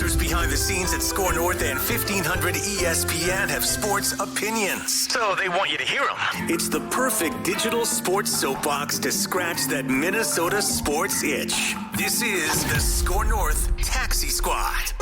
producers behind the scenes at SKOR North and 1500 ESPN have sports opinions. So they want you to hear them. It's the perfect digital sports soapbox to scratch that Minnesota sports itch. This is the SKOR North Taxi Squad.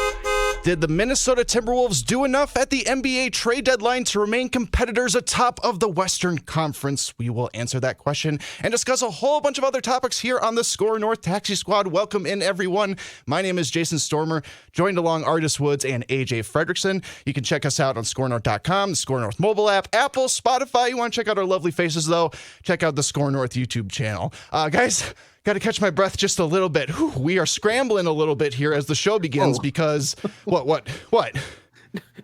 Did the Minnesota Timberwolves do enough at the NBA trade deadline to remain competitors atop of the Western Conference? We will answer that question and discuss a whole bunch of other topics here on the SKOR North Taxi Squad. Welcome in, everyone. My name is Jason Stormer, joined along Artis Woods and AJ Fredrickson. You can check us out on SKORNorth.com, the SKOR North mobile app, Apple, Spotify. You want to check out our lovely faces, though? Check out the SKOR North YouTube channel. Guys, got to catch my breath just a little bit. Whew, we are scrambling a little bit here as the show begins because what?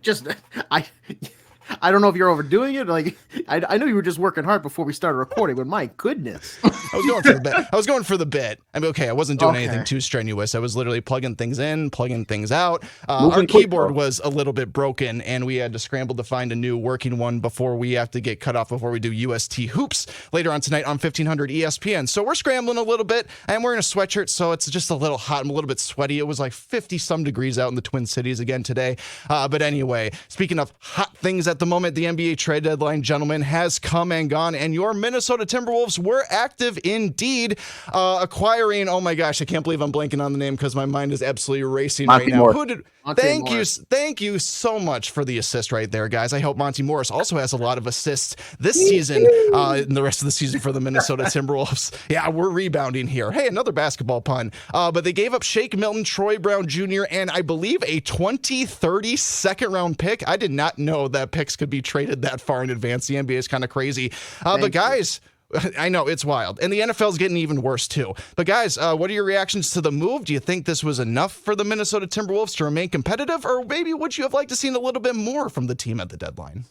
Just I don't know if you're overdoing it. Like I know you were just working hard before we started recording, but my goodness, I was going for the bit. I mean, okay, I wasn't doing anything too strenuous. I was literally plugging things in, plugging things out. Our keyboard was a little bit broken, and we had to scramble to find a new working one before we have to get cut off before we do UST hoops later on tonight on 1500 ESPN. So we're scrambling a little bit. I'm wearing a sweatshirt, so it's just a little hot. I'm a little bit sweaty. It was like 50 some degrees out in the Twin Cities again today. But anyway, speaking of hot things at the moment, the NBA trade deadline, gentlemen, has come and gone, and your Minnesota Timberwolves were active indeed, acquiring, oh my gosh, I can't believe I'm blanking on the name because my mind is absolutely racing right now. Thank you so much for the assist right there, guys. I hope Monte Morris also has a lot of assists this season, and the rest of the season for the Minnesota Timberwolves. Yeah, we're rebounding here. Hey, another basketball pun. But they gave up Shake Milton, Troy Brown Jr., and I believe a 2030 second round pick. I did not know that picks could be traded that far in advance. The NBA is kind of crazy. But guys, I know it's wild, and the NFL is getting even worse too. But guys, what are your reactions to the move? Do you think this was enough for the Minnesota Timberwolves to remain competitive, or maybe would you have liked to seen a little bit more from the team at the deadline?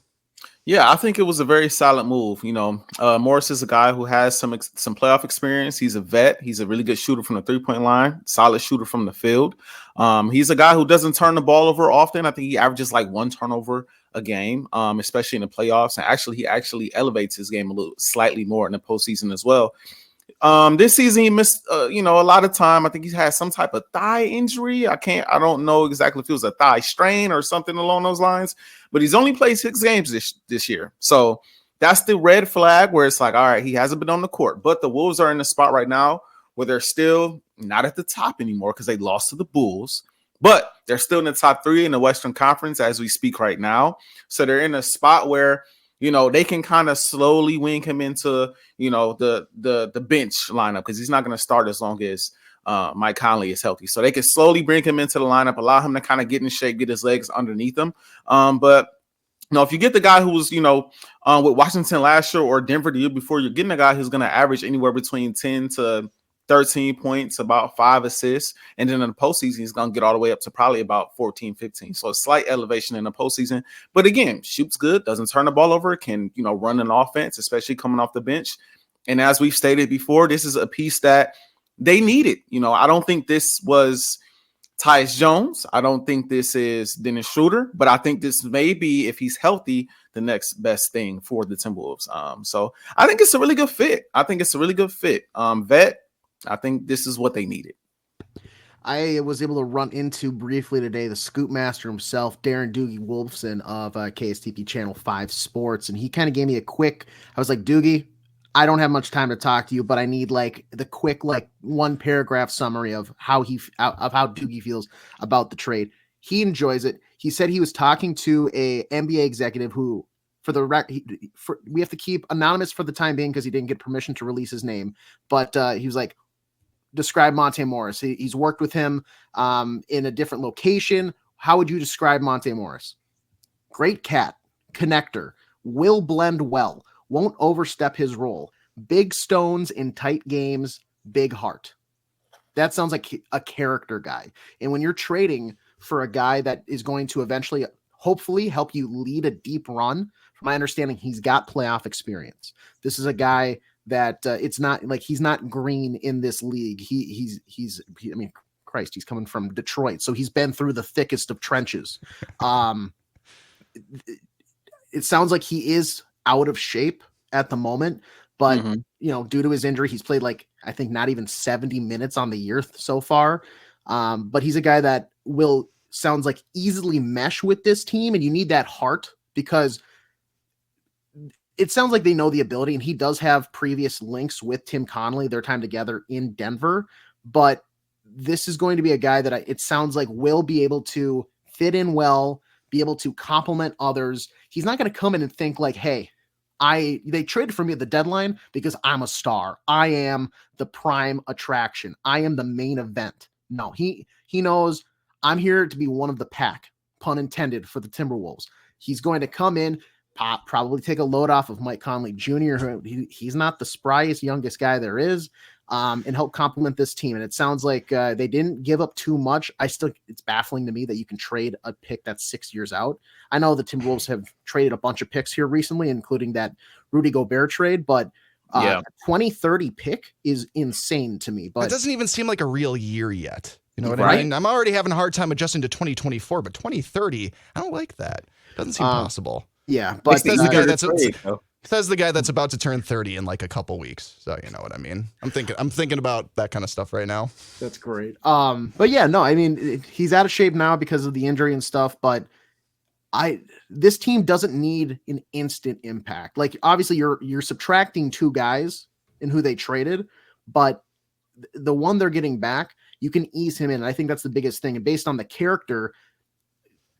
Yeah, I think it was a very solid move. You know, Morris is a guy who has some playoff experience. He's a vet. He's a really good shooter from the three-point line, solid shooter from the field. He's a guy who doesn't turn the ball over often. I think he averages like one turnover a game, especially in the playoffs. And he actually elevates his game a little slightly more in the postseason as well. This season he missed, a lot of time. I think he's had some type of thigh injury. I don't know exactly if it was a thigh strain or something along those lines, but he's only played 6 games this year. So that's the red flag where it's like, all right, he hasn't been on the court, but the Wolves are in the spot right now where they're still not at the top anymore because they lost to the Bulls, but they're still in the top 3 in the Western Conference as we speak right now. So they're in a spot where, they can kind of slowly wing him into, the bench lineup because he's not going to start as long as Mike Conley is healthy. So they can slowly bring him into the lineup, allow him to kind of get in shape, get his legs underneath him. But if you get the guy who was, with Washington last year or Denver the year before, you're getting a guy who's going to average anywhere between 10 to 13 points, about 5 assists. And then in the postseason, he's going to get all the way up to probably about 14, 15. So a slight elevation in the postseason. But again, shoots good, doesn't turn the ball over, can, run an offense, especially coming off the bench. And as we've stated before, this is a piece that they needed. I don't think this was Tyus Jones. I don't think this is Dennis Schroeder. But I think this may be, if he's healthy, the next best thing for the Timberwolves. So I think it's a really good fit. Vet. I think this is what they needed. I was able to run into briefly today the scoop master himself, Darren Doogie Wolfson of KSTP Channel 5 Sports, and he kind of gave me I was like, Doogie, I don't have much time to talk to you, but I need like the quick one paragraph summary of how Doogie feels about the trade. He enjoys it. He said he was talking to a NBA executive who, we have to keep anonymous for the time being because he didn't get permission to release his name, but he was like, describe Monte Morris. He's worked with him in a different location. How would you describe Monte Morris? Great cat, connector, will blend well, won't overstep his role. Big stones in tight games, big heart. That sounds like a character guy. And when you're trading for a guy that is going to eventually, hopefully, help you lead a deep run, from my understanding, he's got playoff experience. This is a guy that it's not like he's not green in this league. He's he's coming from Detroit, so he's been through the thickest of trenches. It sounds like he is out of shape at the moment, but due to his injury, he's played I think not even 70 minutes on the year so far. But he's a guy that will sounds like easily mesh with this team, and you need that heart because it sounds like they know the ability, and he does have previous links with Tim Connolly, their time together in Denver, but this is going to be a guy that it sounds like will be able to fit in well, be able to complement others. He's not going to come in and think like, hey, they traded for me at the deadline because I'm a star. I am the prime attraction. I am the main event. No, he knows I'm here to be one of the pack, pun intended, for the Timberwolves. He's going to come in, probably take a load off of Mike Conley Jr., who he's not the spryest, youngest guy there is, and help complement this team. And it sounds like they didn't give up too much. It's baffling to me that you can trade a pick that's 6 years out. I know the Timberwolves have traded a bunch of picks here recently, including that Rudy Gobert trade, but a 2030 pick is insane to me. But it doesn't even seem like a real year yet. You know what I mean? I'm already having a hard time adjusting to 2024, but 2030, I don't like that. Doesn't seem possible. Yeah, but says the guy that's about to turn 30 in like a couple weeks. So you know what I mean. I'm thinking about that kind of stuff right now. That's great. But yeah, no, I mean he's out of shape now because of the injury and stuff. But this team doesn't need an instant impact. Like obviously you're subtracting two guys in who they traded, but the one they're getting back, you can ease him in. And I think that's the biggest thing. And based on the character,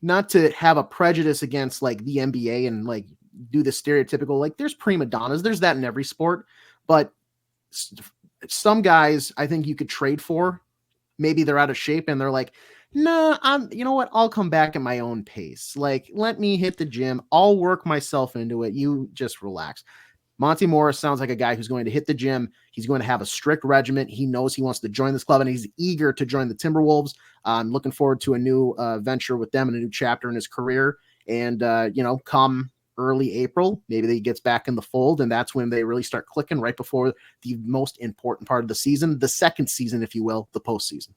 not to have a prejudice against like the NBA and like do the stereotypical, like there's prima donnas, there's that in every sport, but some guys I think you could trade for. Maybe they're out of shape and they're like, nah, you know what? I'll come back at my own pace. Like, let me hit the gym. I'll work myself into it. You just relax. Monte Morris sounds like a guy who's going to hit the gym. He's going to have a strict regimen. He knows he wants to join this club, and he's eager to join the Timberwolves. I'm looking forward to a new venture with them and a new chapter in his career. And, come early April, maybe he gets back in the fold, and that's when they really start clicking right before the most important part of the season, the second season, if you will, the postseason.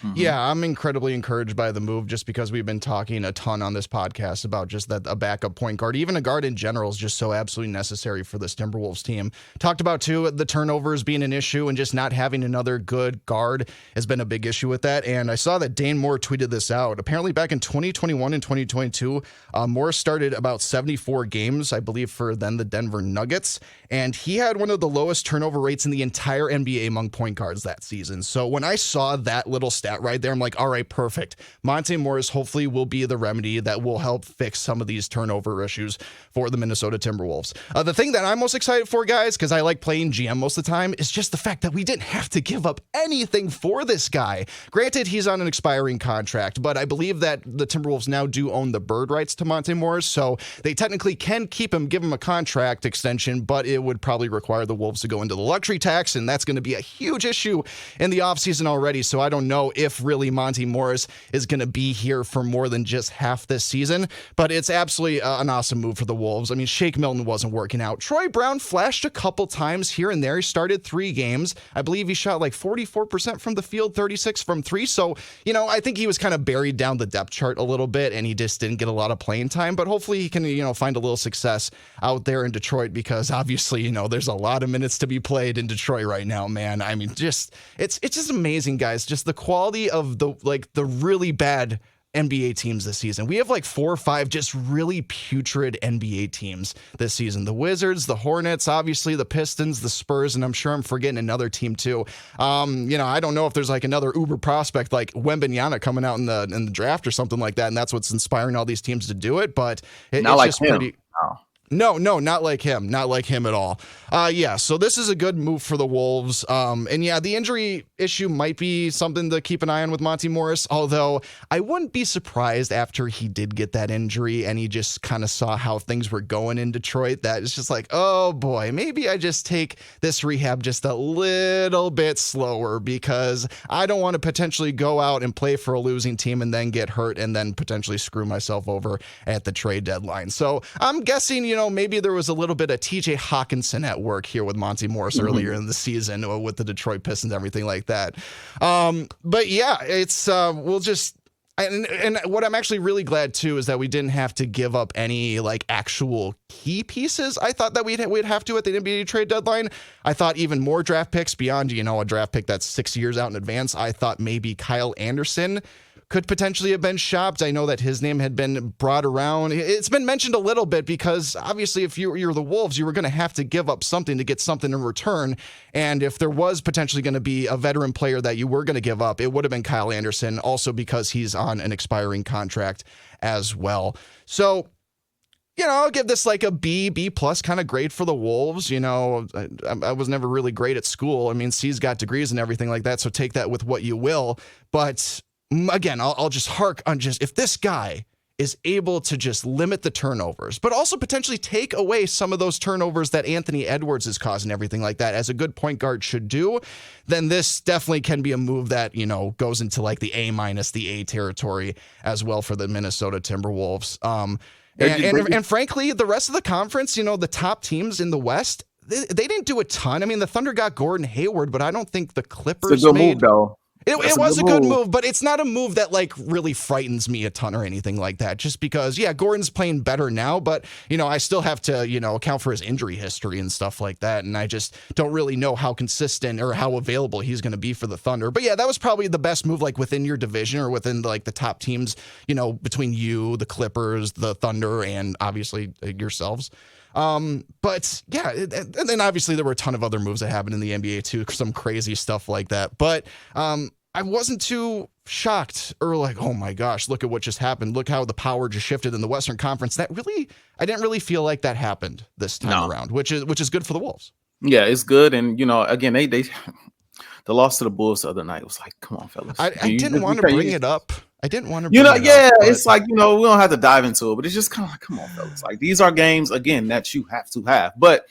Mm-hmm. Yeah, I'm incredibly encouraged by the move just because we've been talking a ton on this podcast about just that a backup point guard, even a guard in general, is just so absolutely necessary for this Timberwolves team. Talked about, too, the turnovers being an issue and just not having another good guard has been a big issue with that. And I saw that Dane Moore tweeted this out. Apparently back in 2021 and 2022, Moore started about 74 games, I believe, for then the Denver Nuggets. And he had one of the lowest turnover rates in the entire NBA among point guards that season. So when I saw that little stat right there, I'm like, all right, perfect. Monte Morris hopefully will be the remedy that will help fix some of these turnover issues for the Minnesota Timberwolves. The thing that I'm most excited for, guys, because I like playing GM most of the time, is just the fact that we didn't have to give up anything for this guy. Granted, he's on an expiring contract, but I believe that the Timberwolves now do own the bird rights to Monte Morris, so they technically can keep him, give him a contract extension, but it would probably require the Wolves to go into the luxury tax, and that's going to be a huge issue in the offseason already, so I don't know if really Monte Morris is going to be here for more than just half this season, but it's absolutely an awesome move for the Wolves. I mean, Shake Milton wasn't working out. Troy Brown flashed a couple times here and there. He started 3 games. I believe he shot like 44% from the field, 36 from 3. So, I think he was kind of buried down the depth chart a little bit and he just didn't get a lot of playing time, but hopefully he can, find a little success out there in Detroit because obviously, there's a lot of minutes to be played in Detroit right now, man. I mean, it's just amazing, guys. Just the quality of the really bad NBA teams this season. We have like 4 or 5 just really putrid NBA teams this season. The Wizards, the Hornets, obviously the Pistons, the Spurs, and I'm sure I'm forgetting another team too. I don't know if there's like another uber prospect like Wembanyama coming out in the draft or something like that, and that's what's inspiring all these teams to do it. But it's like just him. Pretty. No, not like him. Not like him at all. So this is a good move for the Wolves. The injury issue might be something to keep an eye on with Monte Morris, although I wouldn't be surprised after he did get that injury and he just kind of saw how things were going in Detroit that it's just like, oh boy, maybe I just take this rehab just a little bit slower because I don't want to potentially go out and play for a losing team and then get hurt and then potentially screw myself over at the trade deadline. So I'm guessing, maybe there was a little bit of TJ Hawkinson at work here with Monte Morris earlier in the season with the Detroit Pistons, everything like that. But yeah, it's we'll just. And what I'm actually really glad too is that we didn't have to give up any like actual key pieces. I thought that we'd have to at the NBA trade deadline. I thought even more draft picks beyond, a draft pick that's 6 years out in advance. I thought maybe Kyle Anderson could potentially have been shopped. I know that his name had been brought around. It's been mentioned a little bit because obviously if you're the Wolves, you were going to have to give up something to get something in return. And if there was potentially going to be a veteran player that you were going to give up, it would have been Kyle Anderson, also because he's on an expiring contract as well. So, I'll give this like a B plus kind of grade for the Wolves. I was never really great at school. I mean, C's got degrees and everything like that, so take that with what you will. But again, I'll just hark on if this guy is able to just limit the turnovers, but also potentially take away some of those turnovers that Anthony Edwards is causing, everything like that, as a good point guard should do, then this definitely can be a move that, goes into like the A-, the A territory as well for the Minnesota Timberwolves. And frankly, the rest of the conference, the top teams in the West, they didn't do a ton. I mean, the Thunder got Gordon Hayward, but I don't think the Clippers it's a good move, though. It was a good move, but it's not a move that like really frightens me a ton or anything like that. Just because, Gordon's playing better now, but I still have to, account for his injury history and stuff like that. And I just don't really know how consistent or how available he's going to be for the Thunder. But that was probably the best move, like within your division or within like the top teams, between you, the Clippers, the Thunder, and obviously yourselves. But and then obviously there were a ton of other moves that happened in the NBA too, some crazy stuff like that. But, I wasn't too shocked or like, oh my gosh, look at what just happened. Look how the power just shifted in the Western Conference. I didn't really feel like that happened this time around, which is good for the Wolves. Yeah, it's good. And, again, they the loss to the Bulls the other night was like, come on, fellas. I didn't want to bring it up. I didn't want to bring it up. It's like, we don't have to dive into it, but it's just kind of like, come on, fellas. Like, these are games, again, that you have to have. But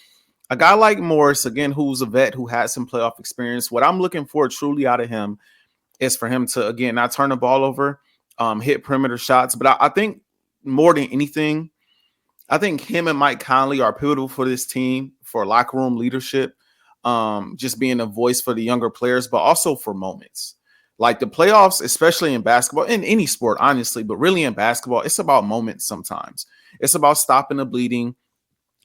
a guy like Morris, again, who's a vet, who has some playoff experience, what I'm looking for truly out of him is for him to, again, not turn the ball over, hit perimeter shots. But I think more than anything, I think him and Mike Conley are pivotal for this team, for locker room leadership, just being a voice for the younger players, but also for moments. Like the playoffs, especially in basketball, in any sport, honestly, but really in basketball, it's about moments sometimes. It's about stopping the bleeding.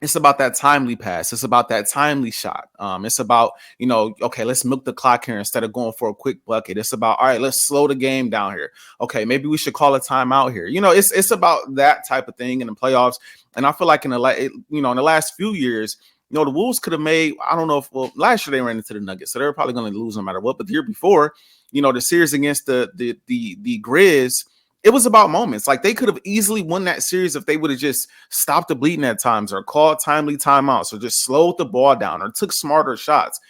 It's about that timely pass. It's about that timely shot. It's about, okay, let's milk the clock here instead of going for a quick bucket. It's about, all right, let's slow the game down here. Okay, maybe we should call a timeout here. It's about that type of thing in the playoffs. And I feel like in the last few years, the Wolves could have made, I don't know if, last year they ran into the Nuggets, so they were probably going to lose no matter what. But the year before, the series against the Grizz, it was about moments. Like they could have easily won that series if they would have just stopped the bleeding at times or called timely timeouts or just slowed the ball down or took smarter shots.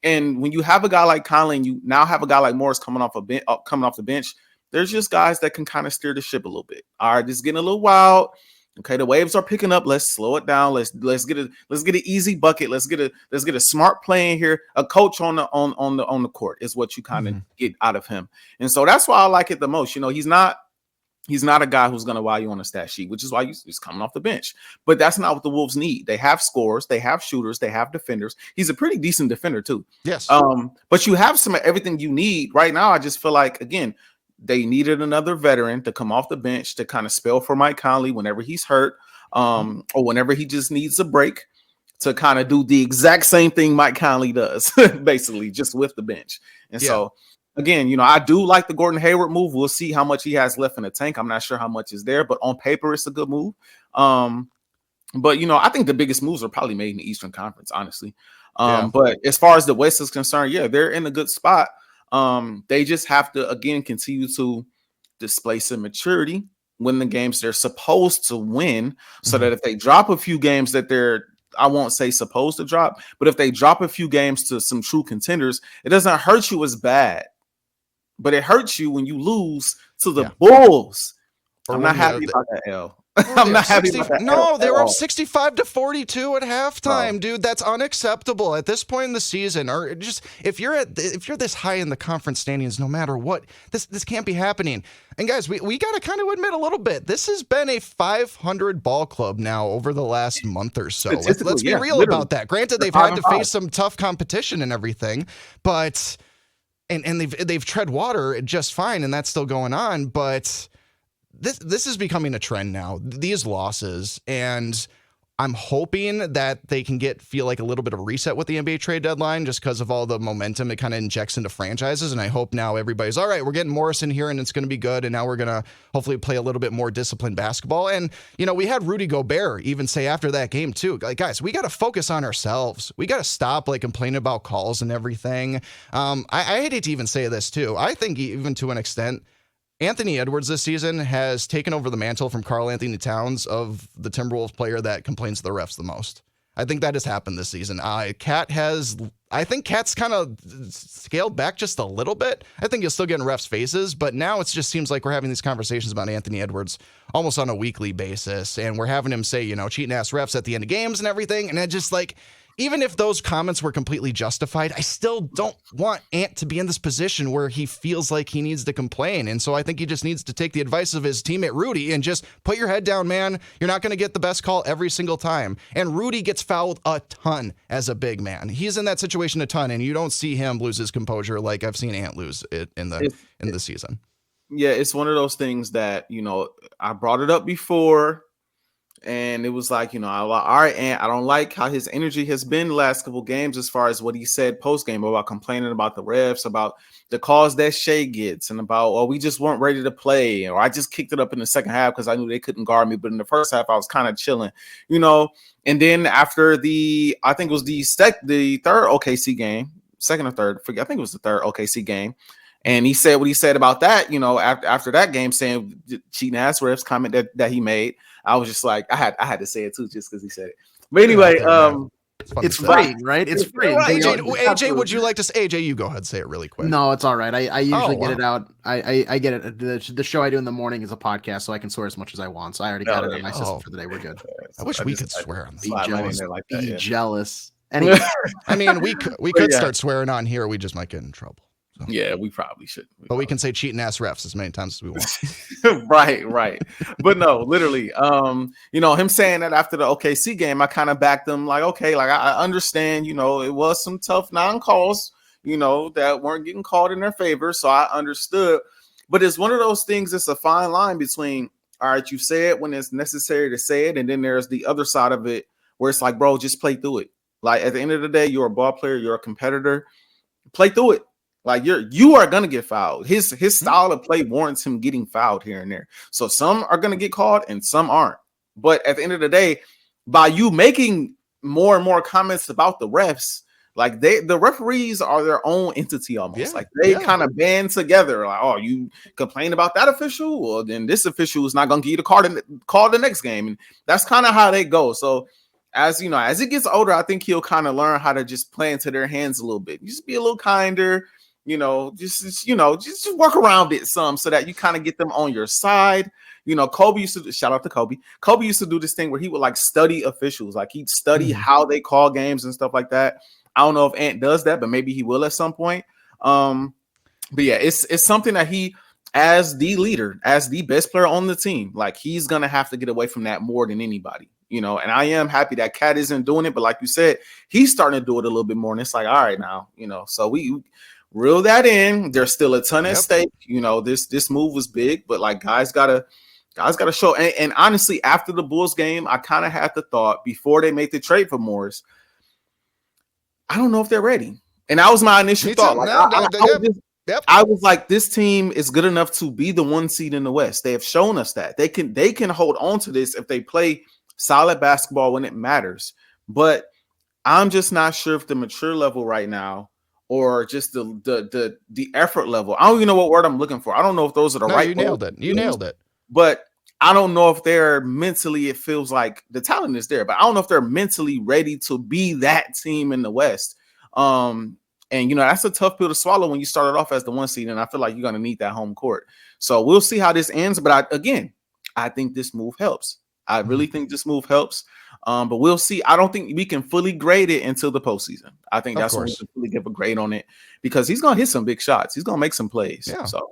And when you have a guy like Conley and you now have a guy like Morris coming off the bench, there's just guys that can kind of steer the ship a little bit. All right, this is getting a little wild. Okay, the waves are picking up. Let's slow it down. Let's get an easy bucket. Let's get a smart play in here. A coach on the court is what you kind of get out of him. And so that's why I like it the most. He's not a guy who's going to wow you on a stat sheet, which is why he's coming off the bench. But that's not what the Wolves need. They have scorers, they have shooters, they have defenders. He's a pretty decent defender too. Yes. But you have some of everything you need right now. I just feel like, again, they needed another veteran to come off the bench to kind of spell for Mike Conley whenever he's hurt, or whenever he just needs a break, to kind of do the exact same thing Mike Conley does, basically, just with the bench. And so, again, I do like the Gordon Hayward move. We'll see how much he has left in the tank. I'm not sure how much is there, but on paper, it's a good move. But, I think the biggest moves are probably made in the Eastern Conference, honestly. But as far as the West is concerned, they're in a good spot. They just have to, again, continue to display some maturity, win the games they're supposed to win, so that if they drop a few games that I won't say supposed to drop, but if they drop a few games to some true contenders, it doesn't hurt you as bad, but it hurts you when you lose to the Bulls. I'm not happy about that, L. I'm not happy about that. No, they were up 65-42 at halftime, dude. That's unacceptable at this point in the season. Or just if you're this high in the conference standings, no matter what, this can't be happening. And guys, we got to kind of admit a little bit. This has been a 500 ball club now over the last month or so. Let's be real about that. Granted, they've had to face some tough competition and everything, but and they've tread water just fine, and that's still going on, but. This is becoming a trend now, these losses, and I'm hoping that they can feel like a little bit of reset with the NBA trade deadline just because of all the momentum it kind of injects into franchises. And I hope now everybody's all right. We're getting Morris in here and it's going to be good. And now we're going to hopefully play a little bit more disciplined basketball. And, we had Rudy Gobert even say after that game too, like, guys, we got to focus on ourselves. We got to stop like complaining about calls and everything. I hate to even say this too. I think even to an extent, Anthony Edwards this season has taken over the mantle from Karl Anthony Towns of the Timberwolves player that complains to the refs the most. I think that has happened this season. I think Cat's kind of scaled back just a little bit. I think he'll still get in refs' faces, but now it just seems like we're having these conversations about Anthony Edwards almost on a weekly basis, and we're having him say, cheating ass refs at the end of games and everything, and I just like, even if those comments were completely justified, I still don't want Ant to be in this position where he feels like he needs to complain. And so I think he just needs to take the advice of his teammate Rudy and just put your head down, man. You're not going to get the best call every single time. And Rudy gets fouled a ton as a big man. He's in that situation a ton, and you don't see him lose his composure like I've seen Ant lose it in the season. Yeah, it's one of those things that, I brought it up before. And it was like, all right, and I don't like how his energy has been the last couple games as far as what he said post-game about complaining about the refs, about the calls that Shea gets, and about, we just weren't ready to play, or I just kicked it up in the second half because I knew they couldn't guard me. But in the first half, I was kind of chilling, And then after I think it was the third OKC game, second or third, I think it was the third OKC game. And he said what he said about that, after that game, saying cheating ass refs comment that he made. I was just like, I had to say it too, just because he said it. But anyway, it's free, right? It's free. AJ, would you like to say? AJ, you go ahead and say it really quick. No, it's all right. I usually get it out. I get it. The show I do in the morning is a podcast, so I can swear as much as I want. So I already got it in my system for the day. We're good. I wish we could swear on this. Be jealous. Anyway, I mean, we could start swearing on here. We just might get in trouble. So. Yeah, we probably should. We can say cheating ass refs as many times as we want. Right. But no, literally, him saying that after the OKC game, I kind of backed him like, okay, like I understand, it was some tough non-calls, that weren't getting called in their favor. So I understood. But it's one of those things, it's a fine line between, all right, you say it when it's necessary to say it. And then there's the other side of it where it's like, bro, just play through it. Like at the end of the day, you're a ball player, you're a competitor, play through it. Like you are gonna get fouled. His style of play warrants him getting fouled here and there. So some are gonna get called and some aren't. But at the end of the day, by you making more and more comments about the refs, like the referees are their own entity almost. Like they kind of band together. Like, oh, you complain about that official, well then this official is not gonna give you the call the next game, and that's kind of how they go. So as he gets older, I think he'll kind of learn how to just play into their hands a little bit. Just be a little kinder. Just work around it some so that you kind of get them on your side. Kobe used to, shout out to Kobe. Kobe used to do this thing where he would like study officials, like he'd study how they call games and stuff like that. I don't know if Ant does that, but maybe he will at some point. But yeah, it's something that he, as the leader, as the best player on the team, like he's gonna have to get away from that more than anybody. And I am happy that Cat isn't doing it, but like you said, he's starting to do it a little bit more. And it's like, all right, now, so we reel that in. There's still a ton at stake. This move was big, but like guys gotta show. And honestly, after the Bulls game, I kind of had the thought before they made the trade for Morris, I don't know if they're ready. And that was my initial thought. I was like, this team is good enough to be the 1 seed in the West. They have shown us that they can hold on to this if they play solid basketball when it matters. But I'm just not sure if the mature level right now, or just the effort level. I don't even know what word I'm looking for. I don't know if those are the right. You nailed it. You nailed it. But I don't know if they're mentally, it feels like the talent is there, but I don't know if they're mentally ready to be that team in the West. And that's a tough pill to swallow when you started off as the 1 seed, and I feel like you're going to need that home court. So we'll see how this ends. But I think this move helps. I really think this move helps. But we'll see. I don't think we can fully grade it until the postseason. I think that's when we can fully give a grade on it, because he's going to hit some big shots. He's going to make some plays. Yeah. So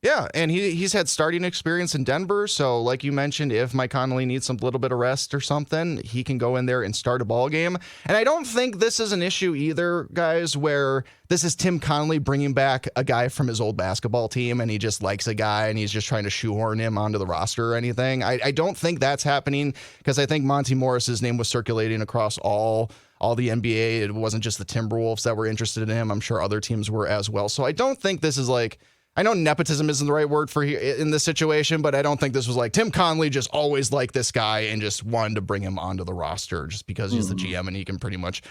Yeah, and he's had starting experience in Denver, so like you mentioned, if Mike Conley needs some little bit of rest or something, he can go in there and start a ball game. And I don't think this is an issue either, guys, where this is Tim Conley bringing back a guy from his old basketball team and he just likes a guy and he's just trying to shoehorn him onto the roster or anything. I don't think that's happening because I think Monte Morris's name was circulating across all the NBA. It wasn't just the Timberwolves that were interested in him. I'm sure other teams were as well. So I don't think this is like, I know nepotism isn't the right word for in this situation, but I don't think this was like Tim Conley just always liked this guy and just wanted to bring him onto the roster just because he's the GM and he can pretty much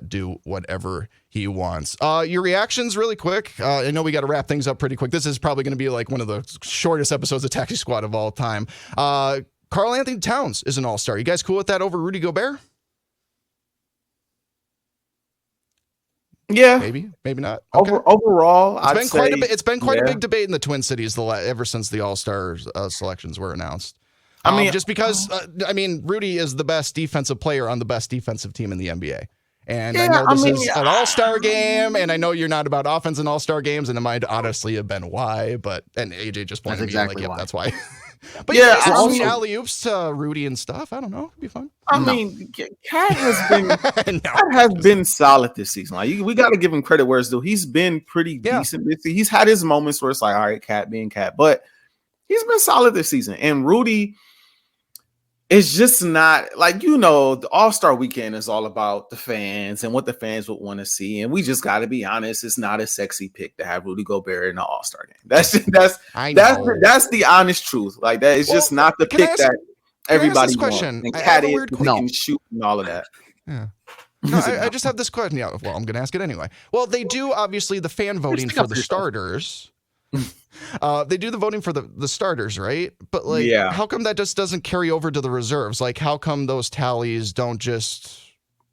do whatever he wants. Your reactions really quick. I know we got to wrap things up pretty quick. This is probably going to be like one of the shortest episodes of Taxi Squad of all time. Karl Anthony Towns is an all-star. You guys cool with that over Rudy Gobert? Yeah, maybe not. Okay. Overall, it's been quite a big debate in the Twin Cities ever since the All-Star selections were announced. I mean, just because Rudy is the best defensive player on the best defensive team in the NBA. And I know this is an all-star game, and I know you're not about offense in all-star games, and it might honestly have been why, and AJ just pointed me why. That's why. But I mean, alley-oops to Rudy and stuff. I don't know. It'd be fun. I mean, Cat has been solid this season. Like we got to give him credit where it's due. He's been pretty decent. He's had his moments where it's like, all right, Cat being Cat, but he's been solid this season. And Rudy is just not like, the All-Star weekend is all about the fans and what the fans would want to see. And we just got to be honest. It's not a sexy pick to have Rudy Gobert in the All-Star game. That's the honest truth. Like that is just not the pick that everybody wants. And Cat is and shoot and all of that. Yeah. No, I just have this question. Yeah, well, I'm going to ask it anyway. Well, they do obviously the fan voting for the starters. They do the voting for the starters, right? But how come that just doesn't carry over to the reserves? Like, how come those tallies don't just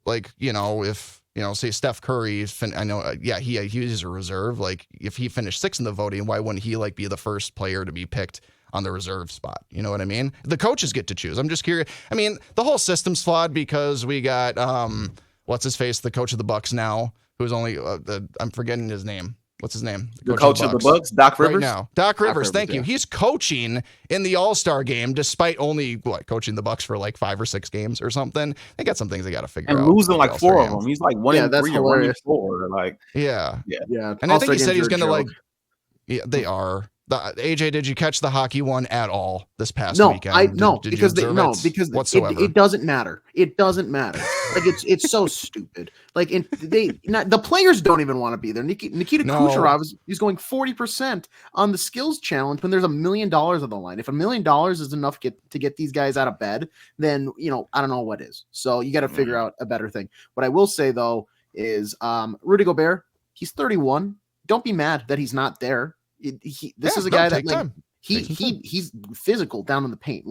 if say Steph Curry, he's a reserve. Like, if he finished sixth in the voting, why wouldn't he be the first player to be picked on the reserve spot? You know what I mean? The coaches get to choose. I'm just curious. I mean, the whole system's flawed because we got what's his face, the coach of the Bucks now, who's only I'm forgetting his name. What's his name? The coach of the Bucks, Doc Rivers. Right now, Doc Rivers. Thank you. He's coaching in the All-Star game, despite only coaching the Bucks for 5 or 6 games or something. They got some things they got to figure out. And losing 4 of them. He's 1-3 or 1-4. Yeah. And I think he said he's going to they are. AJ, did you catch the hockey one at all this past weekend? Because it doesn't matter. It doesn't matter. It's so stupid. The players don't even want to be there. Nikita Kucherov is going 40% on the skills challenge when there's $1 million on the line. If $1 million is enough to get these guys out of bed, then I don't know what is. So you got to figure out a better thing. What I will say though is Rudy Gobert, he's 31. Don't be mad that he's not there. This is a guy that he's physical down in the paint.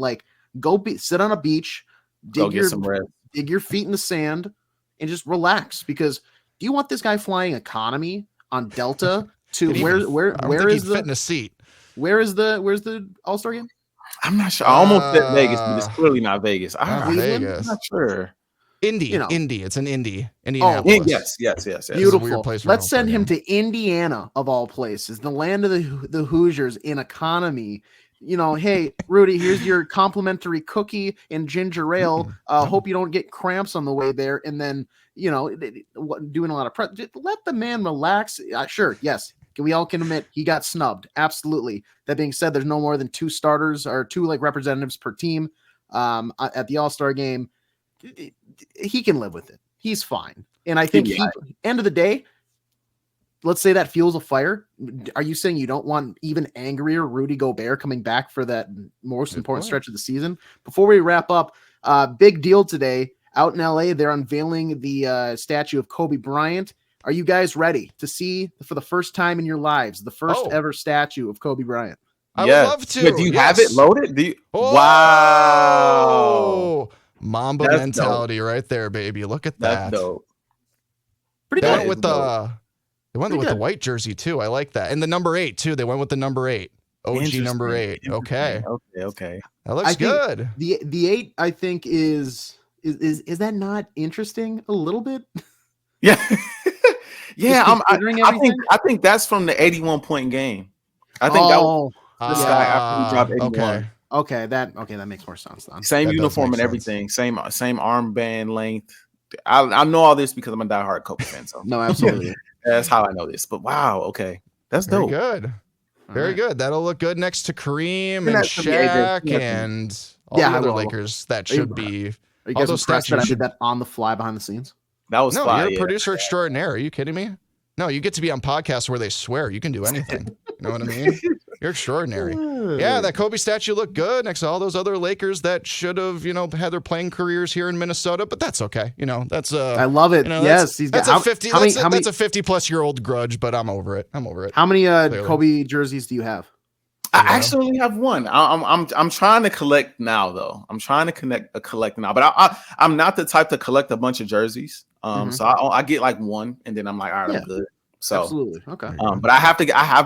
Go sit on a beach, dig your feet in the sand, and just relax. Because do you want this guy flying economy on Delta to where is the fitness seat? Where's the All-Star game? I'm not sure. I almost said Vegas, but it's clearly not Vegas. I'm not sure. Indy. It's an Indy. Indianapolis. Yes. Beautiful. Let's send him to Indiana, of all places, the land of the Hoosiers in economy. Hey, Rudy, here's your complimentary cookie and ginger ale. Hope you don't get cramps on the way there. And then, doing a lot of prep. Let the man relax. Sure, yes. We all can admit he got snubbed. Absolutely. That being said, there's no more than 2 starters or 2 representatives per team at the All-Star game. He can live with it. He's fine. And I think end of the day, let's say that fuels a fire. Are you saying you don't want even angrier Rudy Gobert coming back for that most important stretch of the season? Before we wrap up, big deal today out in LA. They're unveiling the statue of Kobe Bryant. Are you guys ready to see for the first time in your lives, the first ever statue of Kobe Bryant? I would love to. But do you have it loaded? Wow. Mamba mentality right there, baby. Look at that. That's dope. Pretty good. They went with the white jersey too. I like that. And the number 8 too. They went with the number 8. OG number 8. Okay. That looks good. The 8, I think, is that not interesting a little bit? Yeah. Yeah. I think that's from the 81-point game. I think that was this guy after he dropped 81. Okay, that makes more sense then. Same uniform and everything, same armband length. I know all this because I'm a diehard Kobe fan. So no, absolutely, that's how I know this. But wow, okay, that's dope. Very good. That'll look good next to Kareem and Shaq and all the other Lakers. That should be. Are you guys impressed that I did that on the fly behind the scenes? That was fly, you're a producer extraordinaire. Are you kidding me? No, you get to be on podcasts where they swear. You can do anything. You know what I mean? You're extraordinary. Yeah, that Kobe statue looked good next to all those other Lakers that should have, had their playing careers here in Minnesota, but that's okay. That's I love it. Yes, that's a 50. That's a 50-plus-year-old grudge, but I'm over it. How many Kobe jerseys do you have? I actually only have one. I'm trying to collect now, though. I'm trying to collect now, but I'm not the type to collect a bunch of jerseys. So I get like one, and then I'm like, all right, I'm good. So absolutely, okay. But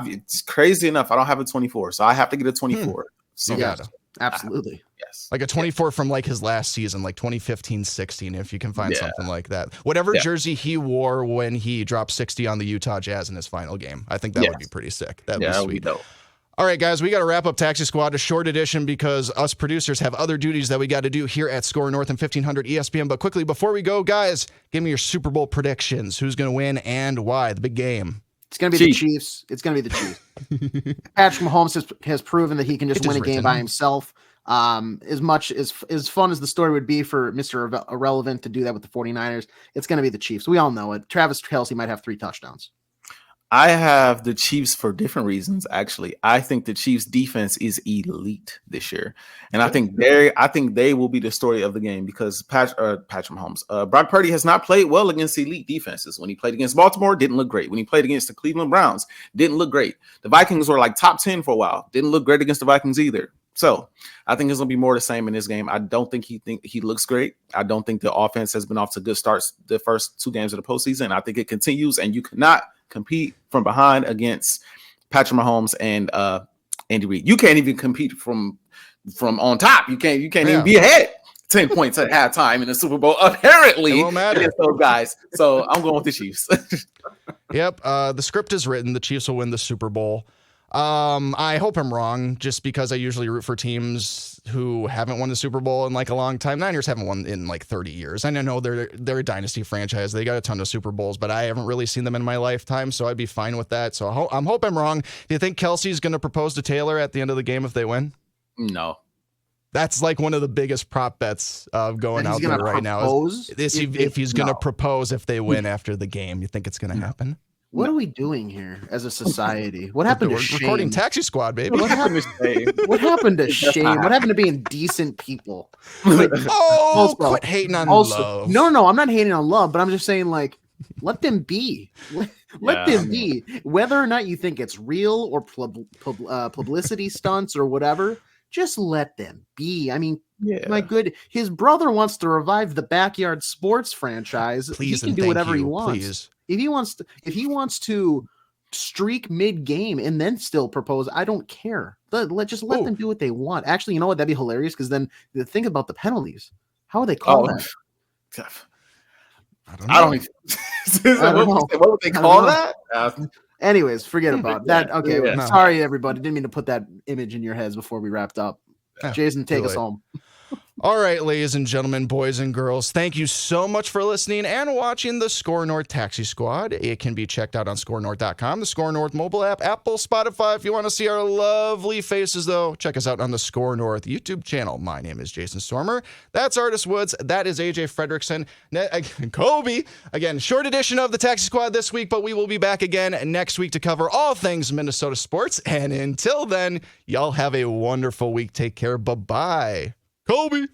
it's crazy enough. I don't have a 24, so I have to get a 24. So you gotta. Absolutely. Yes. Like a 24 from like his last season, like 2015-16, if you can find something like that. Whatever jersey he wore when he dropped 60 on the Utah Jazz in his final game. I think that would be pretty sick. That'd be sweet. Dope. All right, guys, we got to wrap up Taxi Squad, a short edition because us producers have other duties that we got to do here at SKOR North and 1500 ESPN. But quickly, before we go, guys, give me your Super Bowl predictions. Who's going to win and why? The big game. It's going to be the Chiefs. It's going to be the Chiefs. Patrick Mahomes has proven that he can just win a game by himself. As much as fun as the story would be for Mr. Irrelevant to do that with the 49ers, it's going to be the Chiefs. We all know it. Travis Kelce might have 3 touchdowns. I have the Chiefs for different reasons. Actually, I think the Chiefs defense is elite this year, and I think they will be the story of the game because Patrick Mahomes, Brock Purdy has not played well against elite defenses. When he played against Baltimore, didn't look great. When he played against the Cleveland Browns, didn't look great. The Vikings were like top 10 for a while, didn't look great against the Vikings either. So I think it's gonna be more the same in this game. I don't think he looks great. I don't think the offense has been off to good starts the first 2 games of the postseason. I think it continues, and you cannot compete from behind against Patrick Mahomes and Andy Reid. You can't even compete from on top. You can't even be ahead 10 points at halftime in the Super Bowl. Apparently, against those guys. So I'm going with the Chiefs. Yep. The script is written. The Chiefs will win the Super Bowl. I hope I'm wrong, just because I usually root for teams who haven't won the Super Bowl in like a long time. Niners haven't won in like 30 years. And I know they're a dynasty franchise. They got a ton of Super Bowls, but I haven't really seen them in my lifetime, so I'd be fine with that. So I hope I'm wrong. Do you think Kelsey's going to propose to Taylor at the end of the game if they win? No. That's like one of the biggest prop bets going out there right now. If he's going to propose if they win after the game, you think it's going to happen? What are we doing here as a society? What happened to shame? Recording Taxi Squad, baby. What happened to shame? What happened to shame? What happened to being decent people? Quit hating on love. No, I'm not hating on love, but I'm just saying, like, let them be. Let them be. Whether or not you think it's real or publicity stunts or whatever, just let them be. I mean, his brother wants to revive the backyard sports franchise. Please, he can do whatever he wants. Please. If he wants to streak mid-game and then still propose, I don't care. Just let them do what they want. Actually, you know what? That'd be hilarious because then think about the penalties. How would they call that? I don't know. What would they call that? Anyways, forget about that. Okay, sorry everybody. Didn't mean to put that image in your heads before we wrapped up. Jason, take us home. All right, ladies and gentlemen, boys and girls, thank you so much for listening and watching the SKOR North Taxi Squad. It can be checked out on skornorth.com, the SKOR North mobile app, Apple, Spotify. If you want to see our lovely faces, though, check us out on the SKOR North YouTube channel. My name is Jason Stormer. That's Artis Woods. That is AJ Fredrickson. Kobe. Again, short edition of the Taxi Squad this week, but we will be back again next week to cover all things Minnesota sports. And until then, y'all have a wonderful week. Take care. Bye-bye. Kobe.